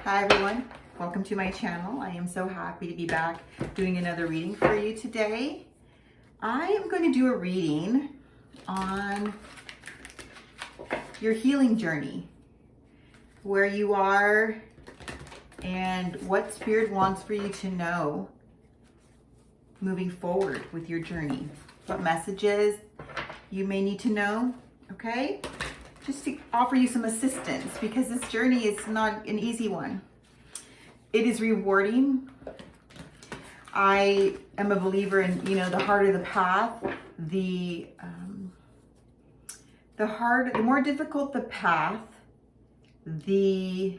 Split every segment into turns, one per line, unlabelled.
Hi everyone, welcome to my channel. I am so happy to be back doing another reading for you today. I am going to do a reading on your healing journey, where you are and what Spirit wants for you to know moving forward with your journey. What messages you may need to know, okay? Just to offer you some assistance, because this journey is not an easy one. It is rewarding. I am a believer in, the harder the path, the more difficult the path, the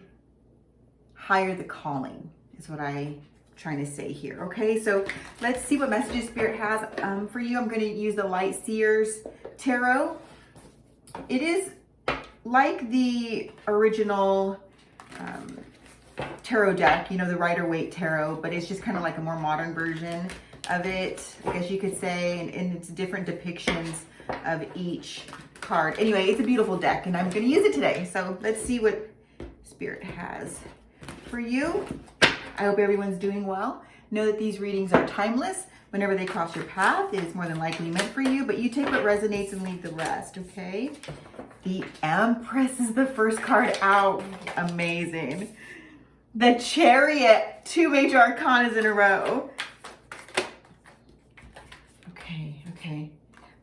higher the calling, is what I'm trying to say here. Okay, so let's see what messages Spirit has for you. I'm going to use the Light Seers Tarot. It is like the original tarot deck, the Rider-Waite Tarot, but it's just kind of like a more modern version of it, I guess you could say, and it's different depictions of each card. Anyway, it's a beautiful deck, and I'm going to use it today. So let's see what Spirit has for you. I hope everyone's doing well. Know that these readings are timeless. Whenever they cross your path, it is more than likely meant for you, but you take what resonates and leave the rest, okay? The Empress is the first card out. Amazing. The Chariot, 2 major arcanas in a row. Okay.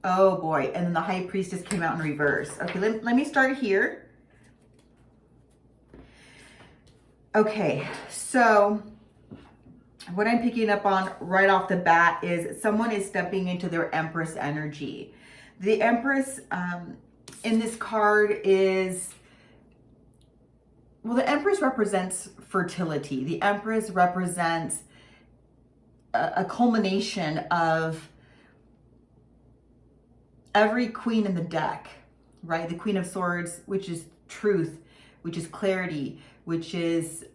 Oh boy, and then the High Priestess came out in reverse. Okay, let me start here. Okay, so what I'm picking up on right off the bat is someone is stepping into their Empress energy. The Empress in this card is, well, the Empress represents fertility. The Empress represents a culmination of every queen in the deck, right? The Queen of Swords, which is truth, which is clarity, which is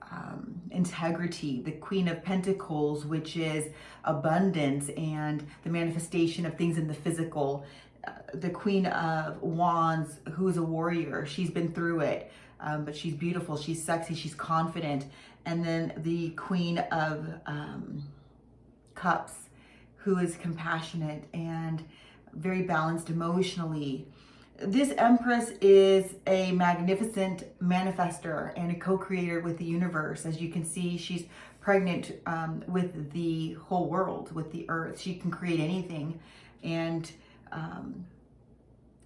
integrity. The Queen of Pentacles, which is abundance and the manifestation of things in the physical. The Queen of Wands, who is a warrior. She's been through it, but she's beautiful, she's sexy, she's confident. And then the Queen of Cups, who is compassionate and very balanced emotionally. This Empress is a magnificent manifester and a co-creator with the universe. As you can see, she's pregnant with the whole world, with the earth. She can create anything. And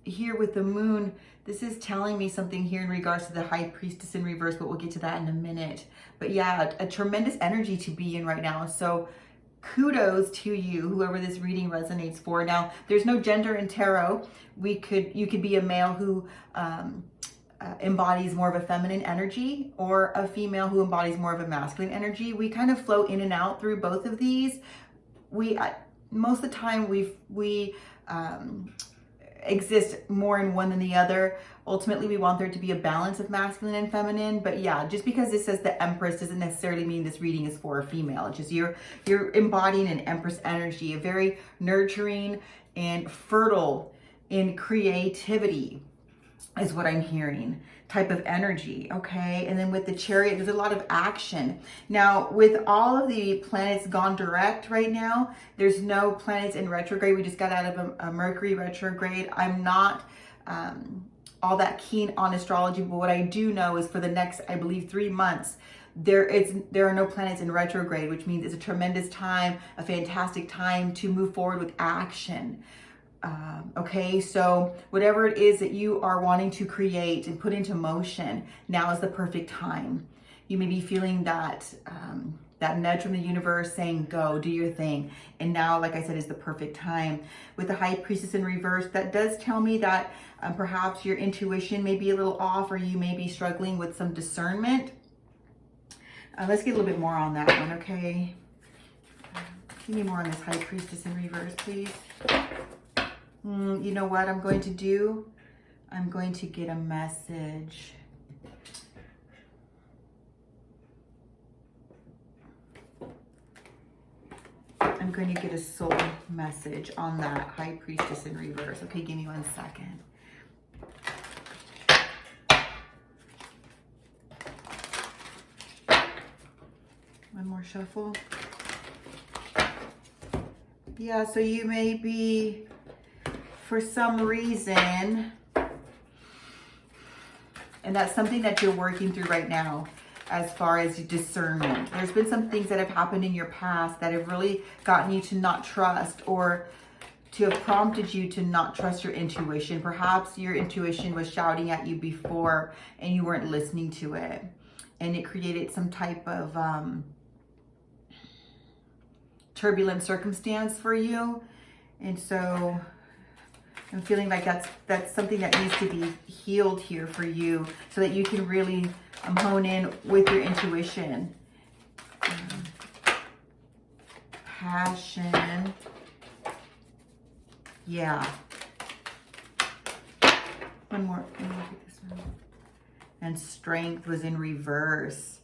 here with the Moon, this is telling me something here in regards to the High Priestess in reverse, but we'll get to that in a minute. But yeah, a tremendous energy to be in right now. So kudos to you, whoever this reading resonates for. Now, there's no gender in tarot. You could be a male who embodies more of a feminine energy, or a female who embodies more of a masculine energy. We kind of flow in and out through both of these. Most of the time we exist more in one than the other. Ultimately, we want there to be a balance of masculine and feminine. But yeah, just because this says the Empress doesn't necessarily mean this reading is for a female. It's just you're embodying an Empress energy, a very nurturing and fertile in creativity, is what I'm hearing, type of energy. Okay, and then with the Chariot, there's a lot of action. Now, with all of the planets gone direct right now, there's no planets in retrograde. We just got out of a Mercury retrograde. I'm not all that keen on astrology, but what I do know is for the next, I believe, 3 months, there are no planets in retrograde, which means it's a tremendous time, a fantastic time to move forward with action. Okay, so whatever it is that you are wanting to create and put into motion, now is the perfect time. You may be feeling that that nudge from the universe saying, go, do your thing. And now, like I said, is the perfect time. With the High Priestess in reverse, that does tell me that perhaps your intuition may be a little off, or you may be struggling with some discernment. Let's get a little bit more on that one, okay? Give me more on this High Priestess in reverse, please. You know what I'm going to do? I'm going to get a message. I'm going to get a soul message on that High Priestess in reverse. Okay, give me 1 second. One more shuffle. Yeah, so you may be, for some reason, and that's something that you're working through right now as far as discernment. There's been some things that have happened in your past that have really gotten you to not trust, or to have prompted you to not trust your intuition. Perhaps your intuition was shouting at you before and you weren't listening to it. And it created some type of turbulent circumstance for you. And so I'm feeling like that's something that needs to be healed here for you, so that you can really hone in with your intuition. Passion. Yeah. One more. Let me take this one. And strength was in reverse.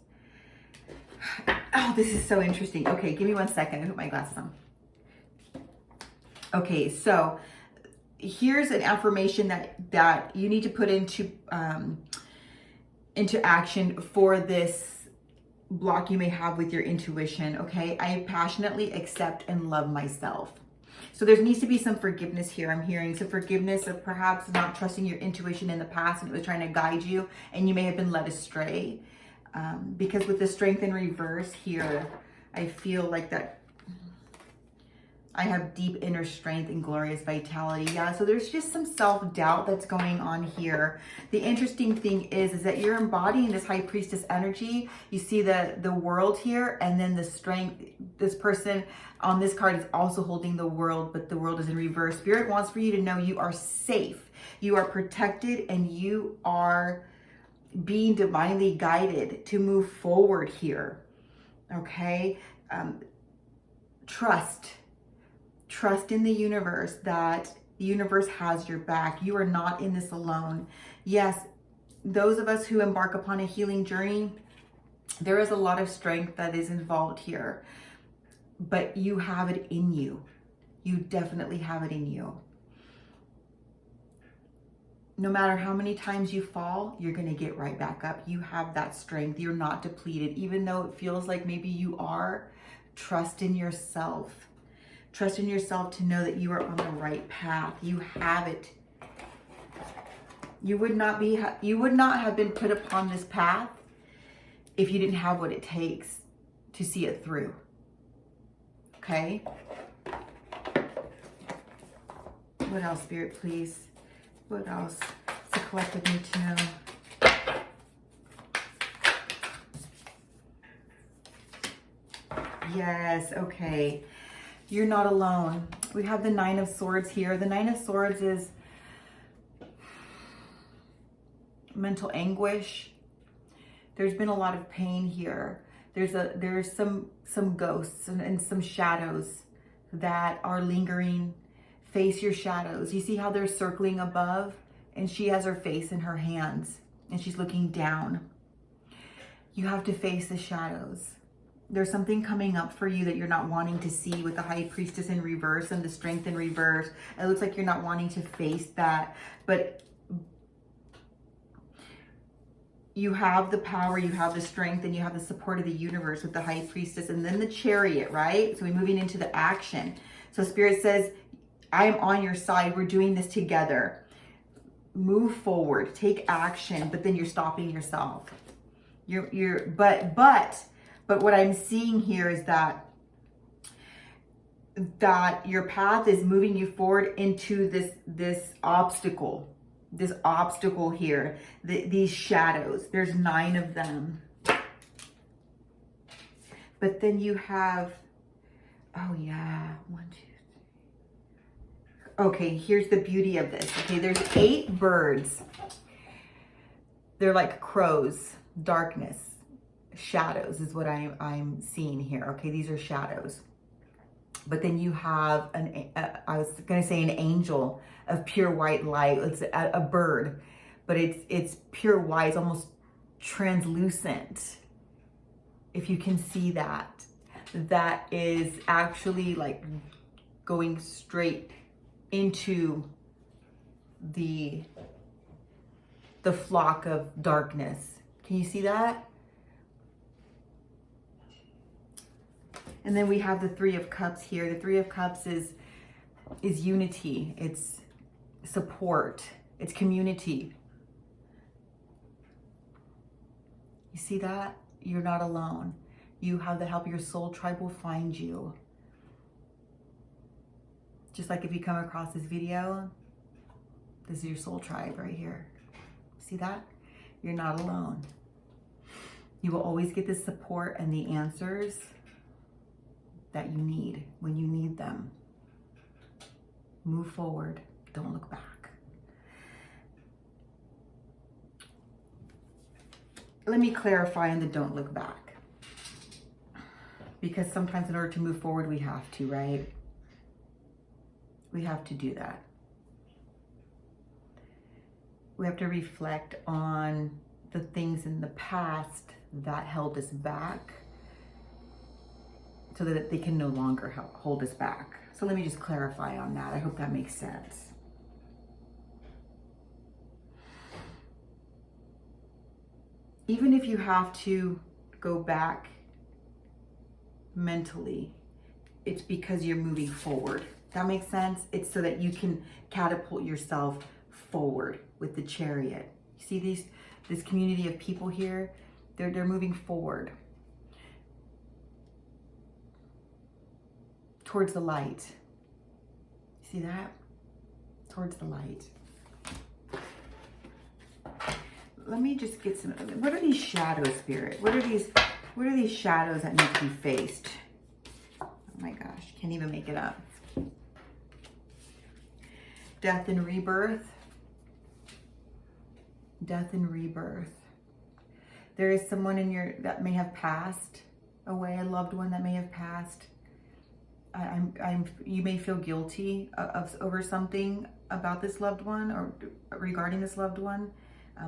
Oh, this is so interesting. Okay, give me 1 second. I put my glasses on. Okay, so here's an affirmation that you need to put into action for this block you may have with your intuition. Okay, I passionately accept and love myself. So there needs to be some forgiveness here. I'm hearing some forgiveness of perhaps not trusting your intuition in the past, and it was trying to guide you, and you may have been led astray. Because with the strength in reverse here, I feel like that I have deep inner strength and glorious vitality. Yeah, so there's just some self-doubt that's going on here. The interesting thing is that you're embodying this high priestess energy. You see the world here, and then the strength. This person on this card is also holding the world, but the world is in reverse. Spirit wants for you to know you are safe, you are protected, and you are being divinely guided to move forward here. Okay? Trust in the universe, that the universe has your back. You are not in this alone. Yes, those of us who embark upon a healing journey, there is a lot of strength that is involved here, but you have it in you. You definitely have it in you. No matter how many times you fall, you're going to get right back up. You have that strength. You're not depleted. Even though it feels like maybe you are, trust in yourself. Trust in yourself to know that you are on the right path. You have it. You would not have been put upon this path if you didn't have what it takes to see it through. Okay? What else, Spirit, please? What else does the collective need to know? Yes, okay. You're not alone. We have the Nine of Swords here. The Nine of Swords is mental anguish. There's been a lot of pain here. There's some ghosts and some shadows that are lingering. Face your shadows. You see how they're circling above, and she has her face in her hands and she's looking down. You have to face the shadows. There's something coming up for you that you're not wanting to see with the High Priestess in reverse and the Strength in reverse. It looks like you're not wanting to face that, but you have the power, you have the strength, and you have the support of the universe with the High Priestess, and then the Chariot, right? So we're moving into the action. So Spirit says, I am on your side. We're doing this together. Move forward, take action, but then you're stopping yourself. But what I'm seeing here is that your path is moving you forward into this obstacle here, these shadows. There's 9 of them. But then you have, oh yeah, 1, 2, 3. Okay, here's the beauty of this. Okay, there's 8 birds. They're like crows, darkness, shadows is what I'm seeing here. Okay, these are shadows. But then you have I was gonna say an angel of pure white light. It's a bird, but it's pure white, it's almost translucent. If you can see that, that is actually like going straight into the flock of darkness. Can you see that? And then we have the Three of Cups here. The Three of Cups is unity. It's support. It's community. You see that? You're not alone. You have the help. Your soul tribe will find you. Just like if you come across this video, this is your soul tribe right here. See that? You're not alone. You will always get the support and the answers that you need when you need them. Move forward. Don't look back. Let me clarify on the don't look back. Because sometimes in order to move forward, we have to, right? We have to do that. We have to reflect on the things in the past that held us back so that they can no longer hold us back. So let me just clarify on that. I hope that makes sense. Even if you have to go back mentally, it's because you're moving forward. That makes sense? It's so that you can catapult yourself forward with the Chariot. You see this community of people here? They're moving forward towards the light. See that? Towards the light. Let me just get some. What are these shadows, Spirit? What are these shadows that need to be faced? Oh my gosh, can't even make it up. Death and rebirth. Death and rebirth. There is someone that may have passed away, a loved one that may have passed. You may feel guilty over something about this loved one or regarding this loved one.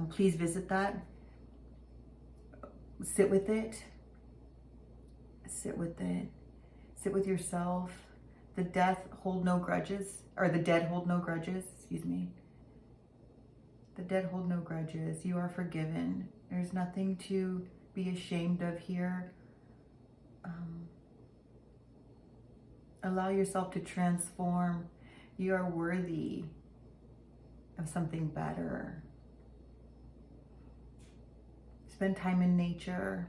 Please visit that. Sit with it. Sit with it. Sit with yourself. The dead hold no grudges. Excuse me. The dead hold no grudges. You are forgiven. There's nothing to be ashamed of here. Allow yourself to transform. You are worthy of something better. Spend time in nature.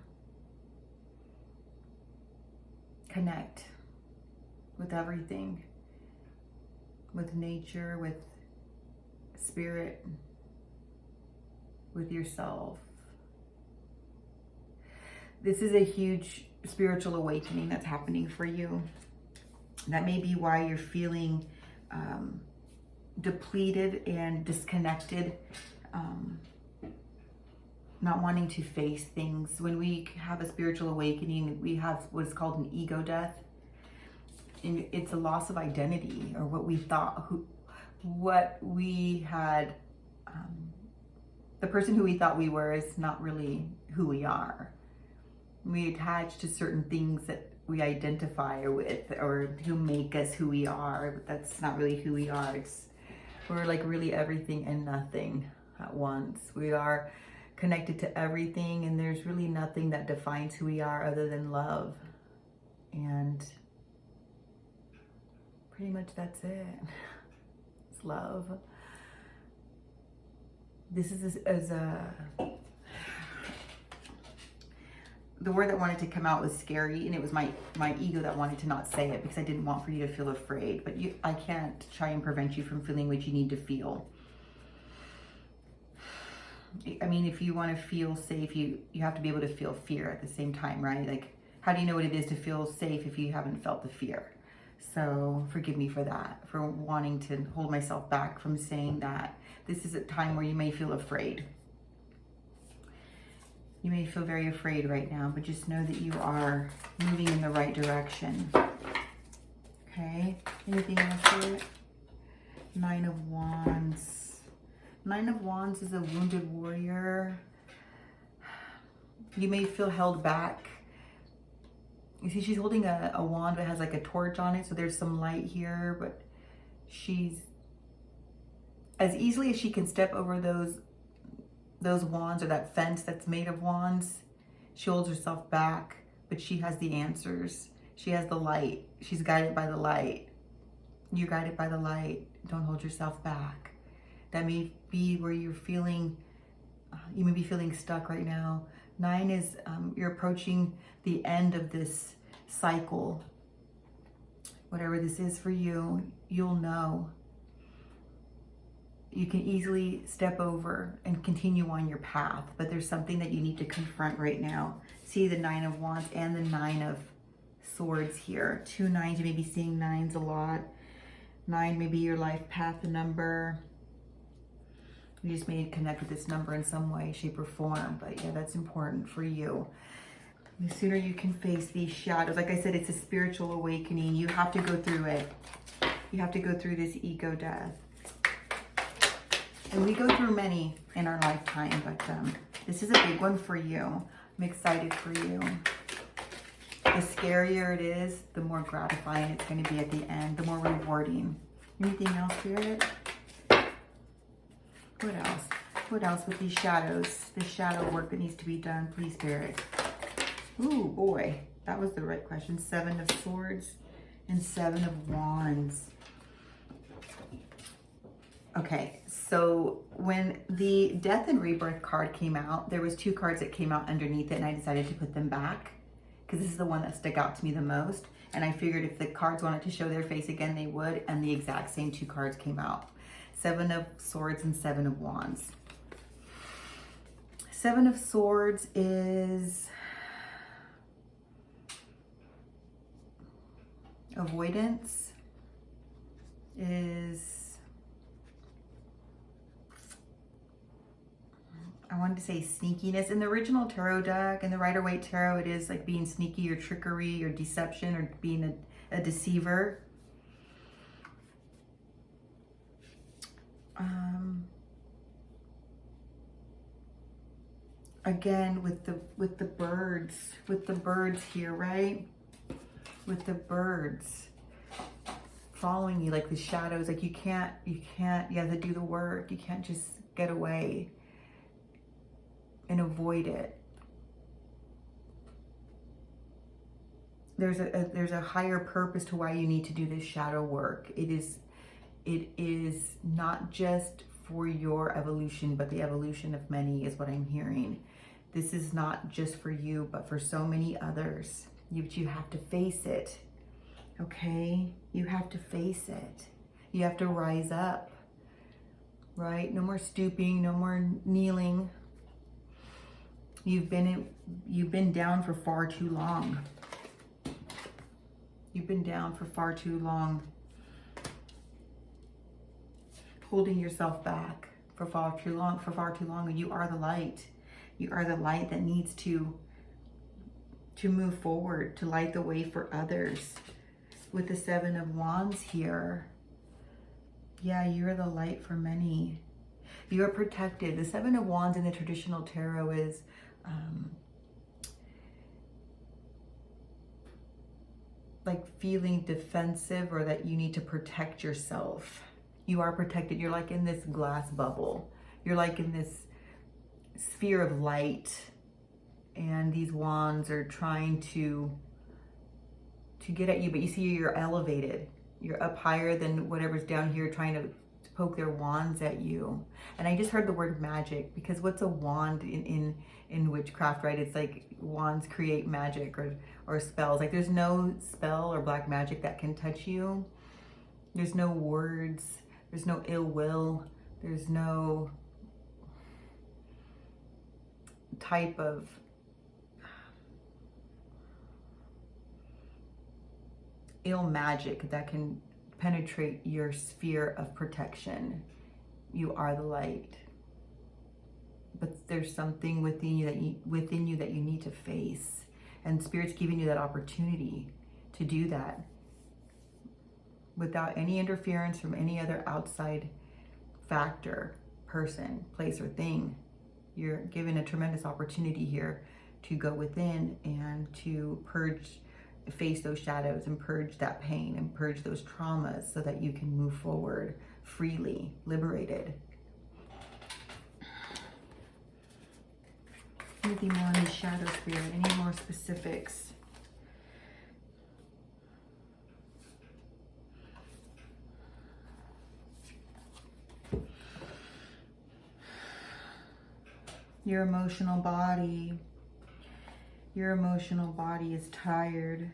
Connect with everything. With nature, with spirit, with yourself. This is a huge spiritual awakening that's happening for you. That may be why you're feeling depleted and disconnected, not wanting to face things. When we have a spiritual awakening, we have what is called an ego death. And it's a loss of identity, or what we thought, what we had, the person who we thought we were is not really who we are. We attach to certain things that we identify with, or who make us who we are, but that's not really who we are. We're like really everything and nothing at once. We are connected to everything, and there's really nothing that defines who we are other than love. And pretty much that's it. It's love. This is the word that wanted to come out was scary, and it was my ego that wanted to not say it because I didn't want for you to feel afraid. But I can't try and prevent you from feeling what you need to feel. I mean, if you want to feel safe, you have to be able to feel fear at the same time, right? Like, how do you know what it is to feel safe if you haven't felt the fear? So forgive me for that, for wanting to hold myself back from saying that. This is a time where you may feel afraid. You may feel very afraid right now, but just know that you are moving in the right direction. Okay, anything else here? Nine of Wands. Nine of Wands is a wounded warrior. You may feel held back. You see, she's holding a wand that has like a torch on it, so there's some light here, but she's, as easily as she can step over those wands or that fence that's made of wands, she holds herself back, but she has the answers. She has the light. She's guided by the light. You're guided by the light. Don't hold yourself back. That may be where you're feeling, you may be feeling stuck right now. 9 is you're approaching the end of this cycle. Whatever this is for you, you'll know. You can easily step over and continue on your path, but there's something that you need to confront right now. See the 9 of Wands and the 9 of Swords here. 2 9s, you may be seeing 9s a lot. 9 may be your life path number. You just may connect with this number in some way, shape, or form. But yeah, that's important for you. The sooner you can face these shadows, like I said, it's a spiritual awakening. You have to go through it. You have to go through this ego death. And we go through many in our lifetime, but this is a big one for you. I'm excited for you. The scarier it is, the more gratifying it's going to be at the end, the more rewarding. Anything else, Spirit? What else? What else with these shadows? The shadow work that needs to be done, please, Spirit. Ooh, boy. That was the right question. 7 of Swords and 7 of Wands. Okay, so when the Death and Rebirth card came out, there was 2 cards that came out underneath it, and I decided to put them back because this is the one that stuck out to me the most. And I figured if the cards wanted to show their face again, they would, and the exact same 2 cards came out. 7 of Swords and 7 of Wands. 7 of Swords is avoidance, is, I wanted to say sneakiness. In the original tarot deck, in the Rider-Waite Tarot, it is like being sneaky or trickery or deception or being a deceiver. Again, with the birds here, right? With the birds following you like the shadows, like you have to do the work. You can't just get away and avoid it. There's a higher purpose to why you need to do this shadow work. It is not just for your evolution, but the evolution of many is what I'm hearing. This is not just for you, but for so many others. You have to face it, okay? You have to face it. You have to rise up, right? No more stooping, no more kneeling. You've been down for far too long. You've been down for far too long. Holding yourself back for far too long. You are the light. You are the light that needs to move forward, to light the way for others. With the 7 of Wands here, yeah, you're the light for many. You are protected. The 7 of Wands in the traditional tarot is like feeling defensive, or that you need to protect yourself. You are protected. You're like in this glass bubble. You're like in this sphere of light, and these wands are trying to get at you, but you see you're elevated. You're up higher than whatever's down here trying to poke their wands at you. And I just heard the word magic, because what's a wand in witchcraft, right? It's like wands create magic or spells. Like there's no spell or black magic that can touch you. There's no words. There's no ill will. There's no type of ill magic that can penetrate your sphere of protection. You are the light. But there's something within you that you need to face. And Spirit's giving you that opportunity to do that without any interference from any other outside factor, person, place, or thing. You're given a tremendous opportunity here to go within and to face those shadows and purge that pain and purge those traumas so that you can move forward freely, liberated. Anything more on the shadow, Spirit? Any more specifics? Your emotional body is tired.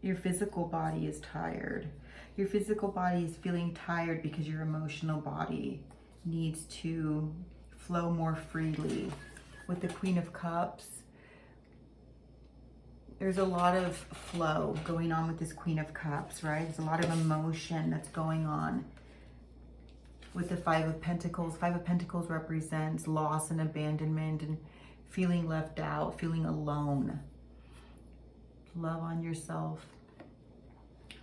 Your physical body is tired. Your physical body is feeling tired because your emotional body needs to flow more freely. With the Queen of Cups, there's a lot of flow going on with this Queen of Cups, right? There's a lot of emotion that's going on. With the Five of Pentacles represents loss and abandonment and feeling left out, feeling alone. Love on yourself.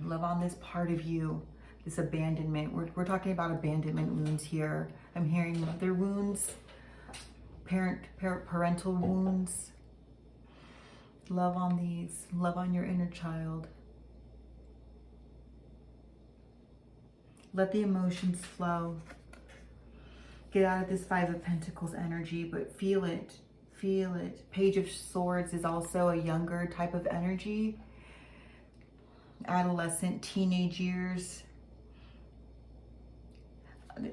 Love on this part of you, this abandonment. We're talking about abandonment wounds here. I'm hearing mother wounds, parental wounds. Love on these. Love on your inner child. Let the emotions flow. Get out of this Five of Pentacles energy, but feel it. Feel it. Page of Swords is also a younger type of energy. Adolescent, teenage years.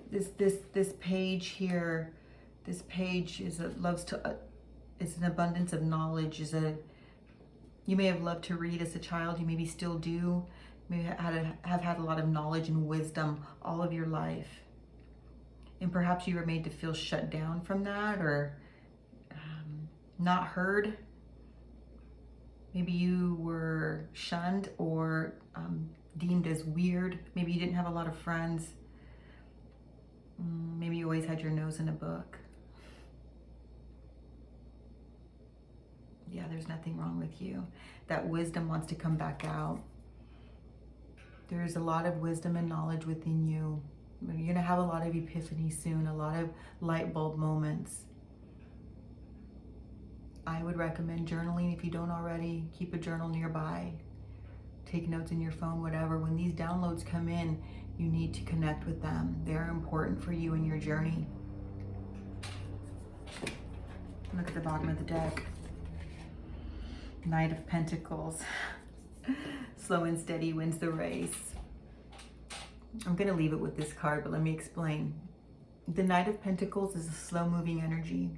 This page here, this page is it's an abundance of knowledge. You may have loved to read as a child. You maybe still do. Maybe have had a lot of knowledge and wisdom all of your life. And perhaps you were made to feel shut down from that, or not heard. Maybe you were shunned or deemed as weird. Maybe you didn't have a lot of friends. Maybe you always had your nose in a book. Yeah, there's nothing wrong with you. That wisdom wants to come back out. There's a lot of wisdom and knowledge within you. You're going to have a lot of epiphany soon, a lot of light bulb moments. I would recommend journaling if you don't already. Keep a journal nearby. Take notes in your phone, whatever. When these downloads come in, you need to connect with them. They're important for you in your journey. Look at the bottom of the deck. Knight of Pentacles. Slow and steady wins the race. I'm going to leave it with this card, but let me explain. The Knight of Pentacles is a slow-moving energy.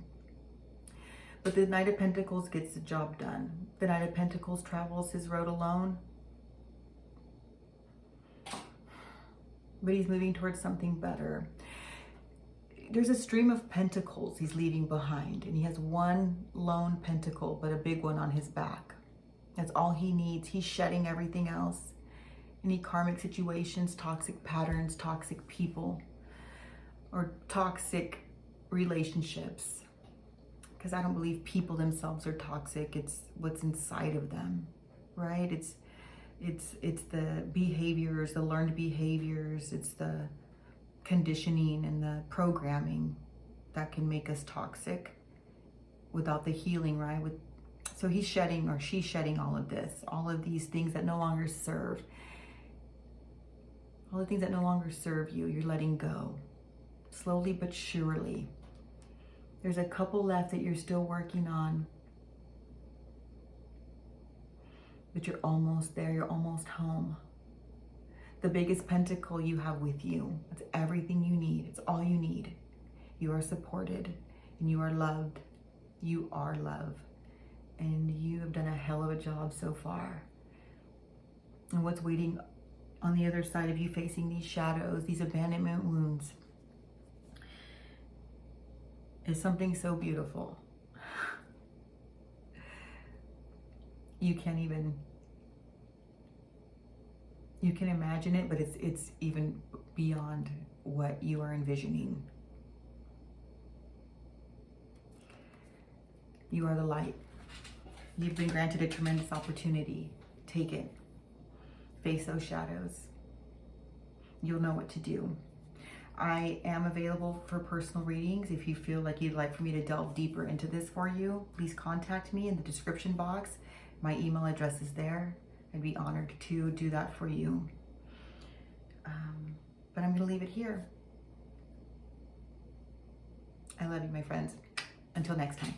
But the Knight of Pentacles gets the job done. The Knight of Pentacles travels his road alone. But he's moving towards something better. There's a stream of pentacles he's leaving behind. And he has one lone pentacle, but a big one on his back. That's all he needs. He's shedding everything else. Any karmic situations, toxic patterns, toxic people, or toxic relationships. Because I don't believe people themselves are toxic. It's what's inside of them, right? It's the behaviors, the learned behaviors. It's the conditioning and the programming that can make us toxic without the healing, right? So he's shedding, or she's shedding all of this, all of these things that no longer serve. All the things that no longer serve you, you're letting go. Slowly but surely. There's a couple left that you're still working on. But you're almost there, you're almost home. The biggest pentacle you have with you. It's everything you need. It's all you need. You are supported and you are loved. You are love. And you have done a hell of a job so far. And what's waiting on the other side of you facing these shadows, these abandonment wounds, is something so beautiful. You can imagine it, but it's even beyond what you are envisioning. You are the light. You've been granted a tremendous opportunity. Take it. Face those shadows. You'll know what to do. I am available for personal readings. If you feel like you'd like for me to delve deeper into this for you, please contact me in the description box. My email address is there. I'd be honored to do that for you. But I'm going to leave it here. I love you, my friends. Until next time.